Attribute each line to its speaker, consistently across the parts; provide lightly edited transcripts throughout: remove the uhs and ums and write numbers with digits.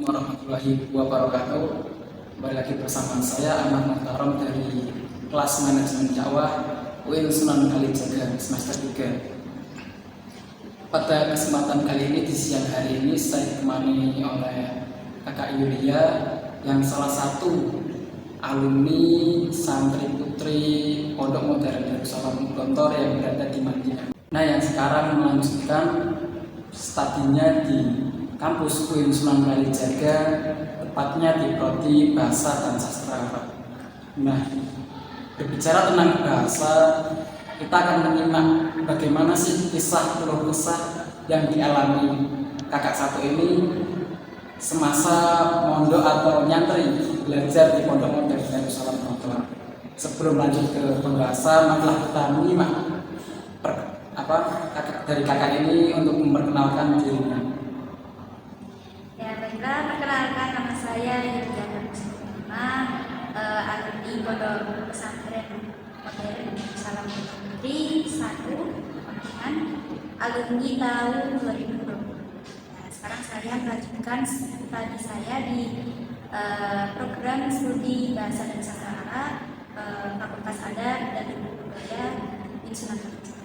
Speaker 1: warahmatullahi wabarakatuh. Kembali lagi bersama saya Ahmad Muhtarom dari kelas manajemen dakwah UIN Sunan Kalijaga semester 3. Pada kesempatan kali ini di siang hari ini saya ditemani oleh Kakak Yulia yang salah satu alumni santri putri Pondok Modern Darussalam Gontor yang berada di Madinah. Nah, yang sekarang melanjutkan studinya di kampus UIN Sunan Kalijaga, tepatnya di Prodi Bahasa dan Sastra Arab. Nah, berbicara tentang bahasa, kita akan menyimak bagaimana sih kisah keluh kesah yang dialami kakak satu ini semasa mondok atau nyantri belajar di Pondok Modern Darussalam Gontor. Sebelum lanjut ke pembahasan, marilah kita menyimak dari kakak ini untuk memperkenalkan dirinya.
Speaker 2: Ya, baiklah, perkenalkan nama saya Yulia Darussalam, alumni Pondok Pesantren Modern Darussalam Putri 1 Pembimbingan, alumni tahun 2020. Nah, sekarang saya melanjutkan studi saya di program studi Bahasa dan Sastra Arab, Fakultas Adab dan Budaya UIN Sunan Kalijaga.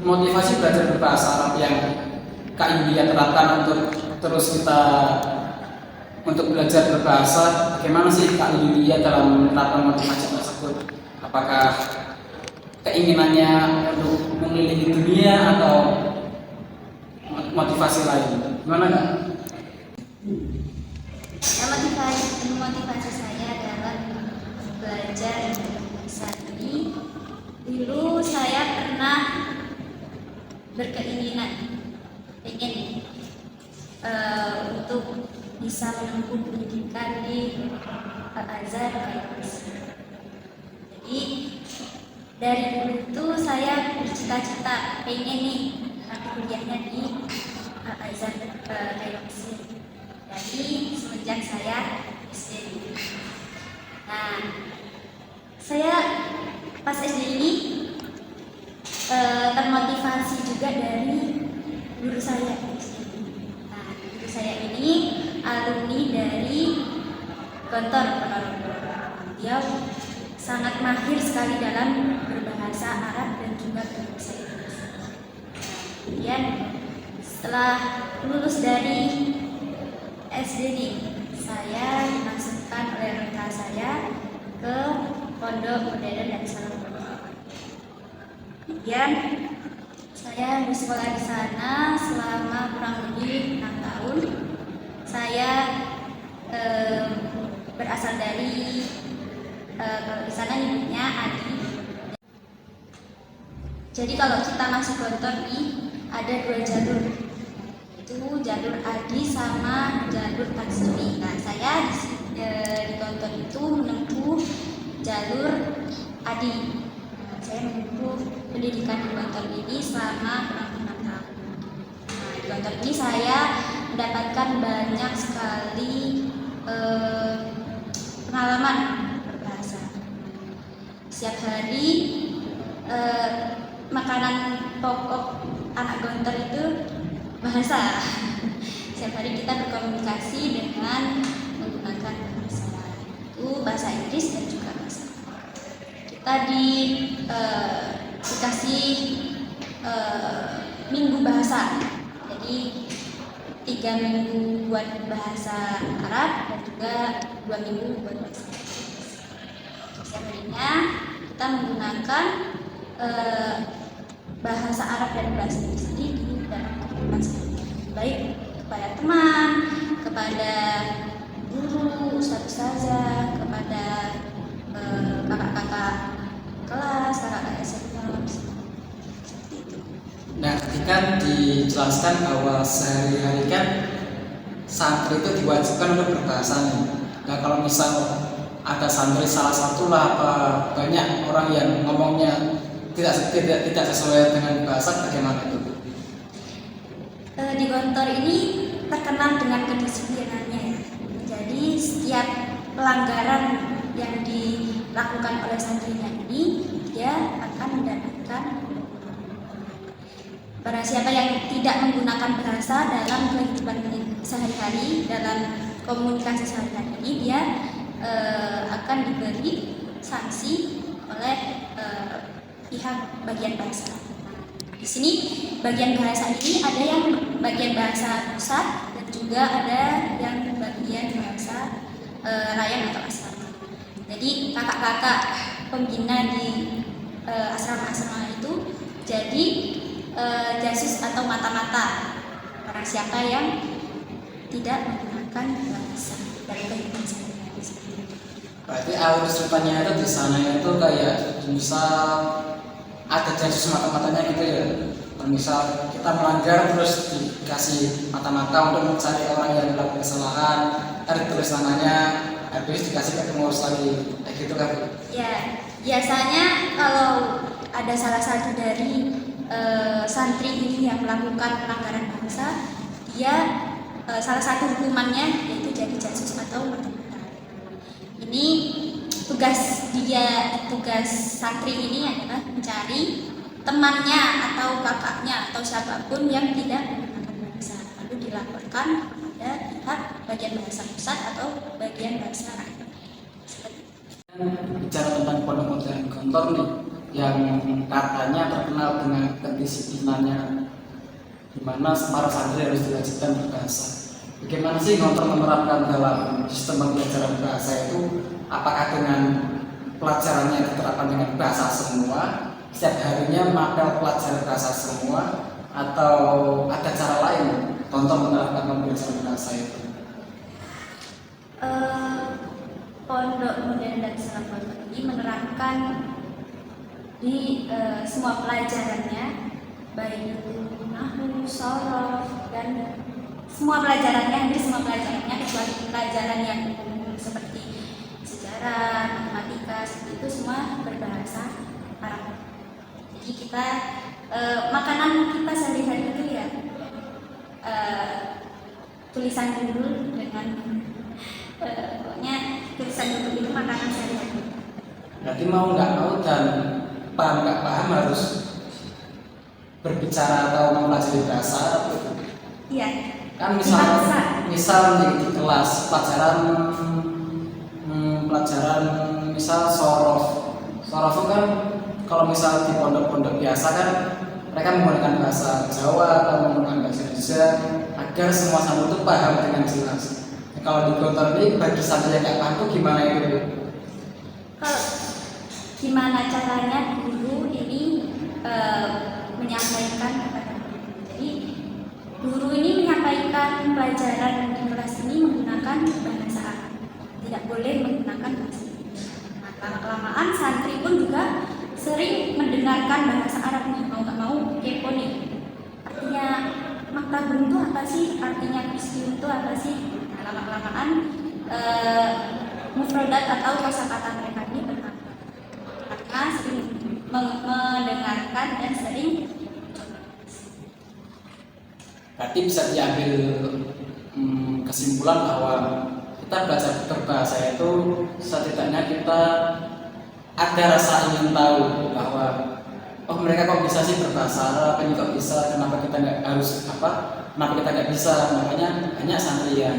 Speaker 1: Motivasi belajar berbahasa Arab yang Kak Yulia terapkan untuk belajar berbahasa, bagaimana sih Kak Yulia dalam menerapkan motivasi tersebut? Apakah keinginannya untuk mengelilingi dunia atau motivasi lain? Gimana Kak?
Speaker 2: Motivasi saya dalam belajar bahasa ini, dulu saya pernah berkeinginan ingin untuk bisa menempuh pendidikan di Al-Azhar kayak Jadi dari dulu itu saya bercita-cita pengen nih kuliahnya di Al-Azhar kayak Mesir. Jadi semenjak saya SD. Nah, saya pas SD ini termotivasi juga dari guru saya. Nah, guru saya ini alumni dari Gontor Ponorogo. Dia sangat mahir sekali dalam berbahasa Arab dan juga berbahasa Inggris. Kemudian setelah lulus dari SD ini, saya dimasukkan oleh orang tua saya ke Pondok Modern Darussalam Gontor. Kemudian saya bersekolah di sana selama kurang lebih 6 tahun. Saya berasal dari kalau di sana nyebutnya Adi. Jadi kalau kita masuk Gontor ini ada 2 jalur, itu jalur Adi sama jalur Taksimi. Nah, saya di Gontor itu menempuh jalur Adi. Saya menempuh pendidikan di Gontor ini selama kurang lebih 6 tahun. Nah, di Gontor ini saya mendapatkan banyak sekali pengalaman berbahasa. Setiap hari makanan pokok anak Gontor itu bahasa. Setiap hari kita berkomunikasi dengan menggunakan bahasa Inggris dan juga bahasa. Kita dikasih minggu bahasa, jadi 3 minggu buat bahasa Arab dan juga 2 minggu buat bahasa Inggris. Setiap harinya kita menggunakan bahasa Arab dan bahasa Inggris ini di dalam kehidupan sehari-hari, baik kepada teman, kepada guru, ustaz-ustazah, kepada kakak-kakak kelas, kakak-kakak SMA, seperti itu.
Speaker 1: Nah, ketika dijelaskan bahwa sehari-hari kan santri itu diwajibkan untuk berbahasa nih. Nah, kalau misal ada santri salah satu lah banyak orang yang ngomongnya tidak sesuai dengan bahasa, bagaimana itu?
Speaker 2: Di Gontor ini terkenal dengan kedisiplinannya. Jadi setiap pelanggaran yang dilakukan oleh santrinya ini, dia akan mendapatkan. Barang siapa yang tidak menggunakan bahasa dalam kehidupan sehari-hari, dalam komunikasi sehari-hari ini dia akan diberi sanksi oleh pihak bagian bahasa. Di sini bagian bahasa ini ada yang bagian bahasa pusat dan juga ada yang bagian bahasa rayan atau asrama. Jadi kakak-kakak pembina di asrama-asrama itu jadi jasus atau mata-mata para siapa yang tidak menggunakan bahasa dari kehidupan sehari-hari.
Speaker 1: Berarti alur ceritanya itu di sana itu kayak misal ada jasus mata-matanya gitu ya. Misal kita melanggar terus dikasih mata-mata untuk mencari orang yang melakukan kesalahan, tarik tulis namanya, habis dikasih ke pengurus lagi, kayak gitu kan?
Speaker 2: Ya, biasanya kalau ada salah satu dari santri ini yang melakukan pelanggaran bahasa, dia salah satu hukumannya yaitu jadi jasus atau mata-mata. Ini tugas santri ini adalah mencari temannya atau kakaknya atau siapapun yang tidak menggunakan bahasa, lalu dilaporkan kepada pihak bagian bahasa pusat atau bagian bahasa rakyat.
Speaker 1: Bicara tentang Pondok Modern Gontor nih, yang katanya terkenal dengan kedisiplinannya, di mana para santri harus diwajibkan berbahasa. Bagaimana sih Gontor menerapkan dalam sistem pembelajaran bahasa itu? Apakah dengan pelajarannya diterapkan dengan bahasa semua, setiap harinya mapel pelajaran bahasa semua, atau ada cara lain Gontor menerapkan pembelajaran bahasa itu?
Speaker 2: Pondok Modern dan Islam Gontor ini menerapkan di semua pelajarannya, baik itu nahwu, shorof, dan semua pelajarannya, kecuali pelajaran yang umum seperti sejarah, matematika, seperti itu semua berbahasa Arab. Jadi kita makanan kita sehari-hari itu ya tulisan dulu dengan pokoknya tulisan dulu itu makanan sehari-hari.
Speaker 1: Berarti mau nggak mau dan paham nggak paham harus berbicara atau mempelajari bahasa Arab itu.
Speaker 2: Iya.
Speaker 1: Kan misal di kelas pelajaran misal sorof itu kan kalau misal di pondok-pondok biasa kan mereka menggunakan bahasa Jawa atau menggunakan bahasa Indonesia agar semua santri itu paham dengan jelas. Kalau di Gontor ini bagi santri yang nggak paham itu gimana itu?
Speaker 2: Gimana caranya guru ini menyampaikan kepada guru. Jadi guru ini menyampaikan pelajaran di kelas ini menggunakan bahasa Arab, tidak boleh menggunakan bahasa Indonesia. Nah, lama-kelamaan santri pun juga sering mendengarkan bahasa Arab nih, mau nggak mau kepo nih. Artinya maktabun itu apa sih? Artinya piscium itu apa sih? Nah, lama-kelamaan mufradat atau kosakata mereka ini bertambah karena sering mendengarkan dan sering.
Speaker 1: Berarti bisa diambil kesimpulan bahwa kita belajar berbahasa itu setidaknya kita ada rasa ingin tahu bahwa oh mereka kok bisa sih berbahasa Arab, ini kok bisa, kenapa kita nggak harus kenapa kita nggak bisa. Makanya banyak santri yang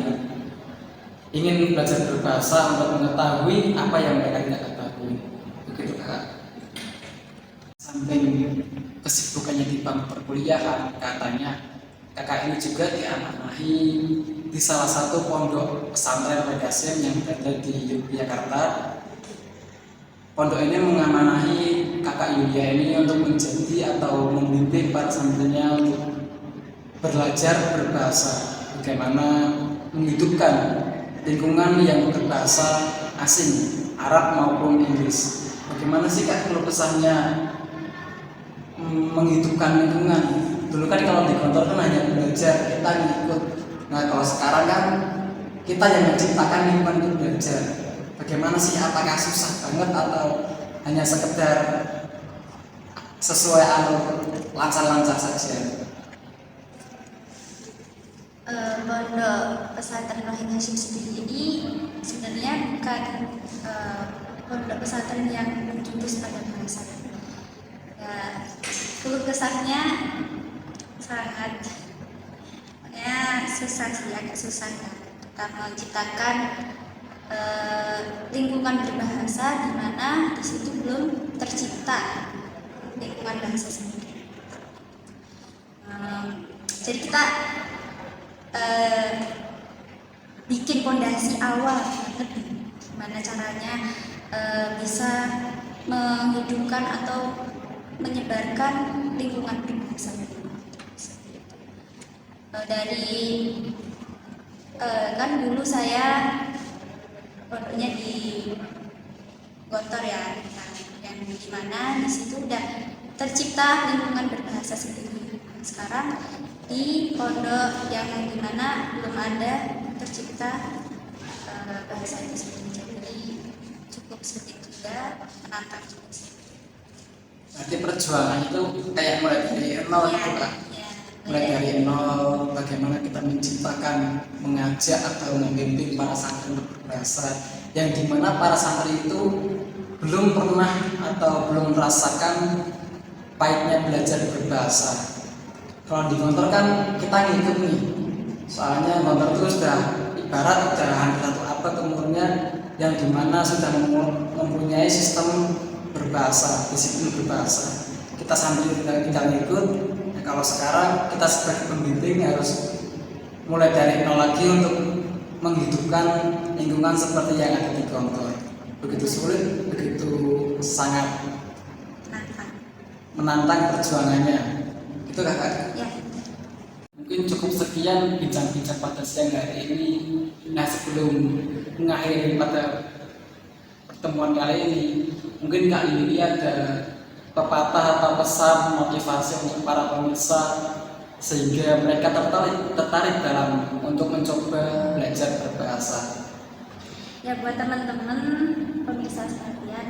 Speaker 1: ingin belajar berbahasa untuk mengetahui apa yang mereka tidak ketahui. Begitu Kak. Samping kesibukannya di bangku perkuliahan, katanya kakak ini juga diamanahi di salah satu pondok pesantren Regasim yang berada di Yogyakarta. Pondok ini mengamanahi kakak Yulia ini untuk menjadi atau membimbing para santrinya untuk belajar berbahasa, bagaimana menghidupkan lingkungan yang berbahasa asing, Arab maupun Inggris. Bagaimana sih Kak keluh kesahnya menghidupkan lingkungan? Dulu kan kalau di kantor kan hanya belajar, kita ngikut. Nah kalau sekarang kan kita yang menciptakan lingkungan untuk belajar. Bagaimana sih, apakah susah banget atau hanya sekedar sesuai alur lancar-lancar saja?
Speaker 2: Pondok pesantren Rohing Hashim sendiri ini sebenarnya bukan pondok pesantren yang menjurus pada bahasa. Keluh kesahnya sangat sebenarnya susah sih, agak susah ya. Kita menciptakan lingkungan berbahasa di mana di situ belum tercipta lingkungan bahasa sendiri. Jadi kita bikin fondasi awal banget gimana caranya bisa menghidupkan atau menyebarkan lingkungan berbahasa. Dari kan dulu saya pondoknya di Gontor ya, yang dimana di situ udah tercipta lingkungan berbahasa sendiri. Sekarang di pondok yang dimana belum ada tercipta bahasa itu sendiri, jadi cukup sedikit juga, menantang juga sih.
Speaker 1: Berarti perjuangan itu kayak mulai dari nol
Speaker 2: Ya,
Speaker 1: gitu Kak.
Speaker 2: ya,
Speaker 1: Mulai dari nol, bagaimana kita menciptakan, mengajak atau membimbing para santri untuk berbahasa, yang dimana para santri itu belum pernah atau belum merasakan pahitnya belajar berbahasa. Kalau di Gontor kan kita ngikut nih, soalnya Gontor itu sudah ibarat udah hampir satu abad umurnya, yang dimana sudah mempunyai sistem berbahasa, disiplin berbahasa. Kita santri tinggal ngikut. Kalau sekarang kita sebagai pembimbing harus mulai dari nol lagi untuk menghidupkan lingkungan seperti yang ada di Gontor. Begitu sulit, begitu sangat menantang perjuangannya. Itu Kakak.
Speaker 2: ya.
Speaker 1: Mungkin cukup sekian bincang-bincang pada siang hari ini. Nah, sebelum mengakhiri pada pertemuan kali ini, mungkin Kak Lili ada pepatah atau pesan motivasi untuk para pemirsa sehingga mereka tertarik dalam untuk mencoba belajar berbahasa.
Speaker 2: Ya, buat teman-teman pemirsa sekalian,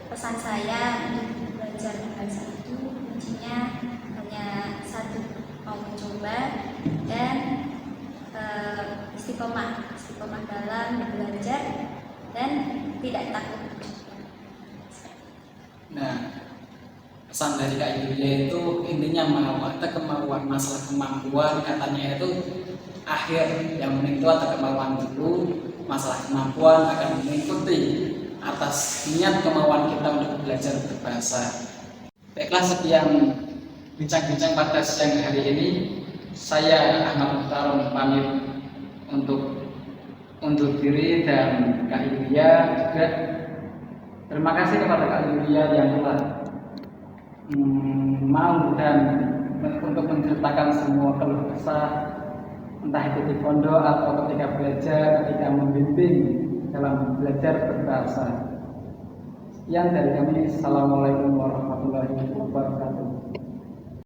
Speaker 2: pesan saya untuk belajar bahasa itu kuncinya hanya satu, mau mencoba dan istiqomah dalam belajar dan tidak takut.
Speaker 1: Nah, pesan dari Kak Yulia itu intinya mau ada kemauan, masalah kemampuan katanya itu akhir, yang penting itu ada kemauan dulu, masalah kemampuan akan mengikuti atas niat kemauan kita untuk belajar berbahasa. Baiklah, sekian bincang-bincang pada siang hari ini. Saya Ahmad Muhtarom pamit untuk undur diri, dan Kak Yulia juga terima kasih kepada Kak Yulia yang telah mau dan untuk menceritakan semua keluh kesah, entah itu di pondok atau ketika belajar, ketika membimbing dalam belajar berbahasa. Sekian dari kami. Assalamualaikum warahmatullahi wabarakatuh.